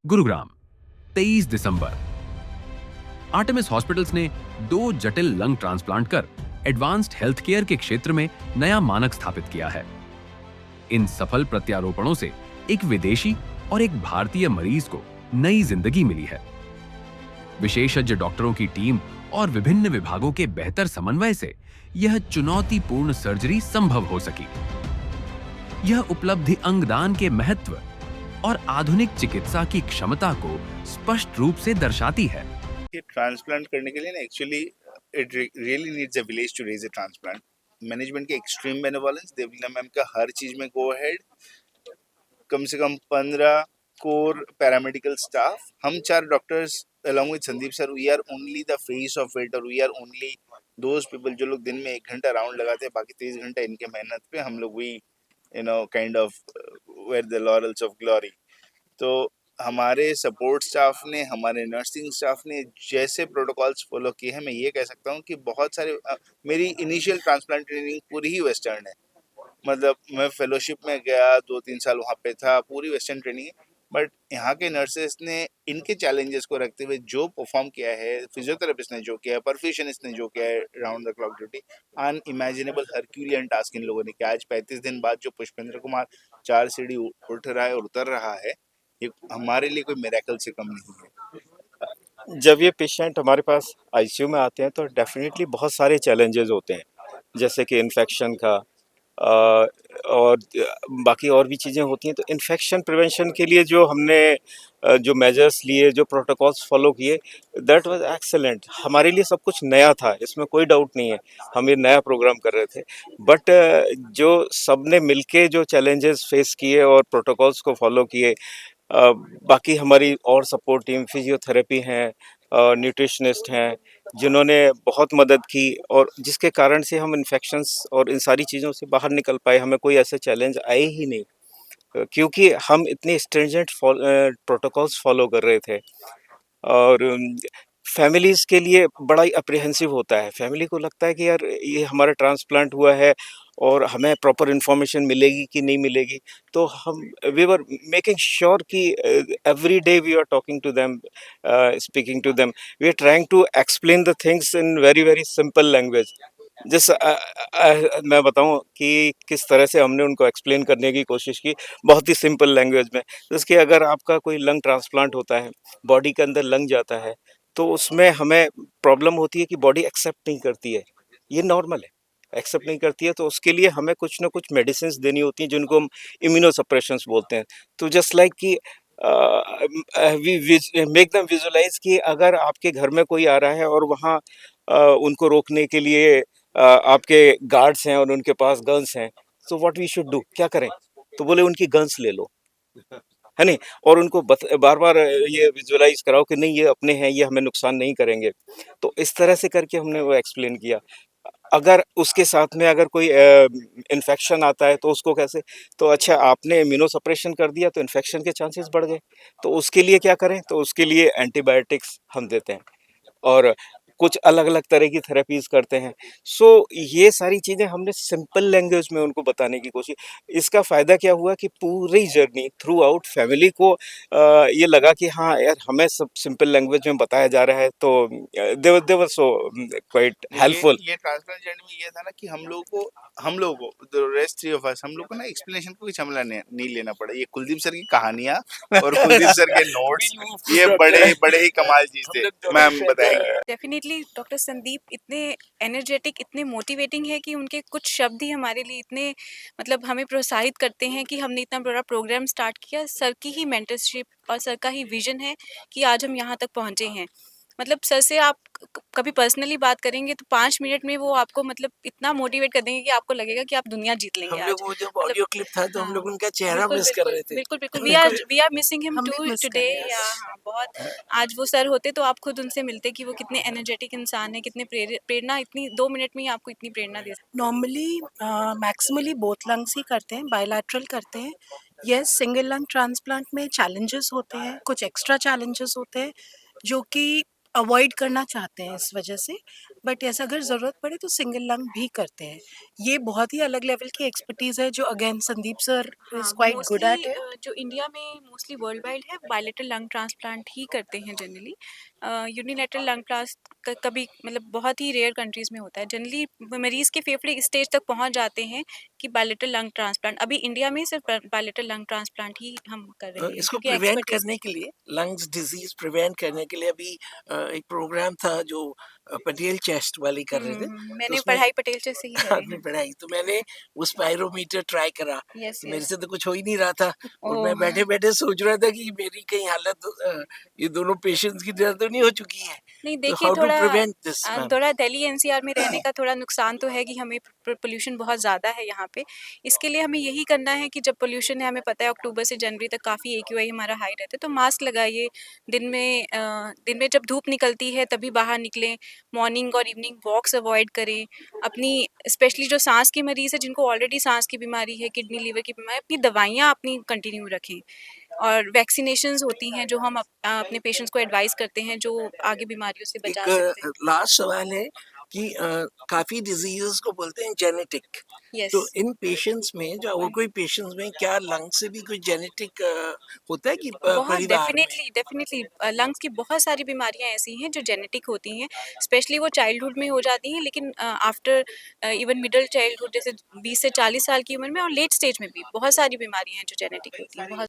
गुरुग्राम, 23 दिसंबर। Artemis hospitals ने 2 जटिल lung transplant कर एडवांस्ड हेल्थ केयर के क्षेत्र में नया मानक स्थापित किया है। इन सफल प्रत्यारोपणों से एक विदेशी और एक भारतीय मरीज को नई जिंदगी मिली है। विशेषज्ञ डॉक्टरों की टीम और विभिन्न विभागों के बेहतर समन्वय से यह चुनौतीपूर्ण सर्जरी संभव हो सकी। यह उपलब्धि अंगदान के महत्व और आधुनिक चिकित्सा की क्षमता को स्पष्ट रूप से दर्शाती है। ये ट्रांसप्लांट करने के लिए ना actually it really needs a village to raise a transplant. Management के एक्सट्रीम बेनेवोलेंस, देवलीना मैम का हर चीज में गो अहेड, कम से कम 15 कोर पैरामेडिकल स्टाफ, हम 4 doctors along with Sandeep sir, we are only the face of it और we are only those people जो लोग दिन में 1 घंटा राउंड लगाते हैं, बाकी 30 घंटा इनके मेहनत पे हम लोग we kind of wear the laurels of glory। तो हमारे सपोर्ट स्टाफ ने, हमारे नर्सिंग स्टाफ ने जैसे प्रोटोकॉल्स फॉलो किए हैं, मैं ये कह सकता हूँ कि बहुत सारे मेरी इनिशियल ट्रांसप्लांट ट्रेनिंग पूरी ही वेस्टर्न है। मतलब मैं फेलोशिप में गया, 2-3 साल वहाँ पे था, पूरी वेस्टर्न ट्रेनिंग है। बट यहाँ के नर्सेस ने इनके चैलेंजेस को रखते हुए जो परफॉर्म किया है, फिजियोथेरेपिस्ट ने जो किया है, परफ्यूशनिस्ट ने जो किया है, round the clock duty, unimaginable Herculean task in लोगों ने किया। आज 35 दिन बाद जो पुष्पेंद्र कुमार 4 सीढ़ी उठ रहा है और उतर रहा है, ये हमारे लिए कोई मिरेकल से कम नहीं है। जब ये पेशेंट हमारे पास आईसीयू में आते हैं तो डेफिनेटली बहुत सारे चैलेंजेस होते हैं, जैसे कि इन्फेक्शन का और बाकी और भी चीज़ें होती हैं। तो इन्फेक्शन प्रिवेंशन के लिए जो हमने जो मेजर्स लिए, जो प्रोटोकॉल्स फॉलो किए, दैट वाज एक्सेलेंट। हमारे लिए सब कुछ नया था, इसमें कोई डाउट नहीं है, हम ये नया प्रोग्राम कर रहे थे। बट जो सब ने मिलके जो चैलेंजेस फेस किए और प्रोटोकॉल्स को फॉलो किए, बाकी हमारी और सपोर्ट टीम, फिजियोथेरेपी हैं, न्यूट्रिशनिस्ट हैं, जिन्होंने बहुत मदद की और जिसके कारण से हम इन्फेक्शंस और इन सारी चीज़ों से बाहर निकल पाए। हमें कोई ऐसे चैलेंज आए ही नहीं, क्योंकि हम इतने स्ट्रिंजेंट प्रोटोकॉल्स फॉलो कर रहे थे। और फैमिलीज़ के लिए बड़ा ही अप्रीहेंसिव होता है। फैमिली को लगता है कि यार ये हमारा ट्रांसप्लांट हुआ है और हमें प्रॉपर इन्फॉर्मेशन मिलेगी कि नहीं मिलेगी। तो हम वी वर मेकिंग श्योर कि every day we are talking to them, speaking to them, we are trying to explain the things in very very simple language. जिस मैं बताऊं कि किस तरह से हमने उनको एक्सप्लेन करने की कोशिश की, बहुत ही सिंपल लैंग्वेज में। जैसे कि अगर आपका कोई लंग ट्रांसप्लांट होता है, बॉडी के अंदर लंग जाता है, तो उसमें हमें प्रॉब्लम होती है कि बॉडी एक्सेप्ट नहीं करती है। ये नॉर्मल है, एक्सेप्ट नहीं करती है, तो उसके लिए हमें कुछ ना कुछ मेडिसिन देनी होती हैं, जिनको हम इम्यूनो सप्रेशंस बोलते हैं। तो जस्ट लाइक कि वी मेक देम विजुलाइज कि अगर आपके घर में कोई आ रहा है और वहाँ उनको रोकने के लिए आपके गार्ड्स हैं और उनके पास गन्स हैं, so what we should do, क्या करें? तो बोले उनकी गन्स ले लो, है नहीं? और उनको बार बार ये विजुअलाइज कराओ कि नहीं ये अपने हैं, ये हमें नुकसान नहीं करेंगे। तो इस तरह से करके हमने वो एक्सप्लेन किया। अगर उसके साथ में अगर कोई इन्फेक्शन आता है तो उसको कैसे, तो अच्छा आपने इम्यूनो सप्रेशन कर दिया तो इन्फेक्शन के चांसेस बढ़ गए, तो उसके लिए क्या करें? तो उसके लिए एंटीबायोटिक्स हम देते हैं और कुछ अलग-अलग तरह की थेरेपीज़ करते हैं। सो ये सारी चीज़ें हमने सिंपल लैंग्वेज में उनको बताने की कोशिश। इसका फ़ायदा क्या हुआ कि पूरी जर्नी थ्रू आउट फैमिली को ये लगा कि हाँ यार, हमें सब सिंपल लैंग्वेज में बताया जा रहा है, तो दे वर सो क्वाइट हेल्पफुल। ये ट्रांसप्लांट जर्नी में ये था ना कि हम लोगों को द रेस्ट 3 ऑफ अस, हम लोग को ना एक्सप्लेनेशन को कुछ हमला नहीं लेना पड़ा। ये कुलदीप सर की कहानियां और कुलदीप सर के नोट्स, ये बड़े बड़े ही कमाल चीज थे। मैम बताएंगे। डेफिनेटली डॉक्टर संदीप इतने एनर्जेटिक, इतने मोटिवेटिंग है कि उनके कुछ शब्द ही हमारे लिए इतने मतलब हमें प्रोत्साहित करते हैं कि हमने इतना बड़ा प्रोग्राम स्टार्ट किया। सर की ही मेंटरशिप और सर का ही विजन है कि आज हम यहाँ तक पहुँचे हैं। मतलब सर से आप कभी पर्सनली बात करेंगे तो 5 मिनट में वो आपको मतलब इतना मोटिवेट कर देंगे कि आपको लगेगा कि आप दुनिया जीत लेंगे। हम आज लोग वो जब मतलब ऑडियो क्लिप था तो हम हाँ, लोग उनका चेहरा बिल्कुल मिस कर बिल्कुल रहे थे। बिल्कुल बिल्कुल बिल्कुल। वी आर मिसिंग हिम हम भी टू मिस कर टुडे। रहे हैं। या हाँ, बहुत। आज वो सर होते तो आप खुद उनसे मिलते कि वो कितने एनर्जेटिक इंसान है, कितने प्रेरणा, इतनी 2 मिनट में ही आपको इतनी प्रेरणा दे सकते नॉर्मली मैक्सिमली बोथ लंग्स ही करते हैं, बायलैटरल करते हैं। यस, सिंगल लंग ट्रांसप्लांट में चैलेंजेस होते हैं, कुछ एक्स्ट्रा चैलेंजेस होते हैं जो कि अवॉइड करना चाहते हैं इस वजह से, बट ऐसा अगर ज़रूरत पड़े तो सिंगल लंग भी करते हैं। ये बहुत ही अलग लेवल की एक्सपर्टीज़ है जो अगेन संदीप सर हाँ, is quite good mostly at it. जो इंडिया में मोस्टली वर्ल्ड वाइड है बायलेटरल लंग ट्रांसप्लांट ही करते हैं जनरली। यूनिलैटरल लंग ट्रांस कभी मतलब बहुत ही रेयर कंट्रीज में होता है। जनरली मरीज के फेफड़े इस स्टेज तक पहुंच जाते हैं कि बायलेटरल लंग ट्रांसप्लांट। अभी इंडिया में सिर्फ बायलेटरल लंग ट्रांसप्लांट ही हम कर रहे हैं इसको क्योंकि प्रिवेंट एक्सपर्टीज करने के लिए, लंग्स डिजीज प्रिवेंट करने के लिए अभी एक प्रोग्राम था जो पटेल चेस्ट वाली कर रहे थे, तो मैंने उसमें पढ़ाई पटेल से ही करी आपने है। पढ़ाई, तो मैंने वो स्पायरोमीटर ट्राई करा, यस तो मेरे यस। से तो कुछ हो ही नहीं रहा था, और मैं ओह बैठे बैठे सोच रहा था कि मेरी कहीं हालत ये दोनों पेशेंट्स की तरह तो नहीं हो चुकी है, नहीं तो देखिए हाउ टू थोड़ा प्रिवेंट दिस मैम? थोड़ा दिल्ली एनसीआर में रहने का थोड़ा नुकसान तो है कि हमें पोल्यूशन बहुत ज़्यादा है यहाँ पे। इसके लिए हमें यही करना है कि जब पोल्यूशन है, हमें पता है अक्टूबर से जनवरी तक काफ़ी एक्यूआई हमारा हाई रहता है, तो मास्क लगाइए। दिन में जब धूप निकलती है तभी बाहर निकलें। मॉर्निंग और इवनिंग वॉक्स अवॉइड करें। अपनी स्पेशली जो सांस की मरीज़ है जिनको ऑलरेडी सांस की बीमारी है, किडनी लीवर की बीमारी, अपनी दवाइयाँ अपनी कंटिन्यू रखें। और वैक्सीनेशंस होती हैं जो हम अपने पेशेंट्स को एडवाइस करते हैं जो आगे बीमारियों से बचा एक सकते हैं। लास्ट सवाल है कि काफी डिजीजेस को बोलते हैं जेनेटिक, यस। तो इन पेशेंट्स में जो और कोई पेशेंट्स में क्या लंग से भी कोई जेनेटिक होता है कि बहुत परिवार में? डेफिनेटली लंग्स की बहुत सारी बीमारियां ऐसी हैं जो जेनेटिक होती हैं। स्पेशली वो चाइल्डहुड में हो जाती हैं, लेकिन आफ्टर इवन मिडिल चाइल्डहुड जैसे 20 से 40 साल की उम्र में और लेट स्टेज में भी बहुत सारी बीमारियां हैं जो जेनेटिक होती हैं। बहुत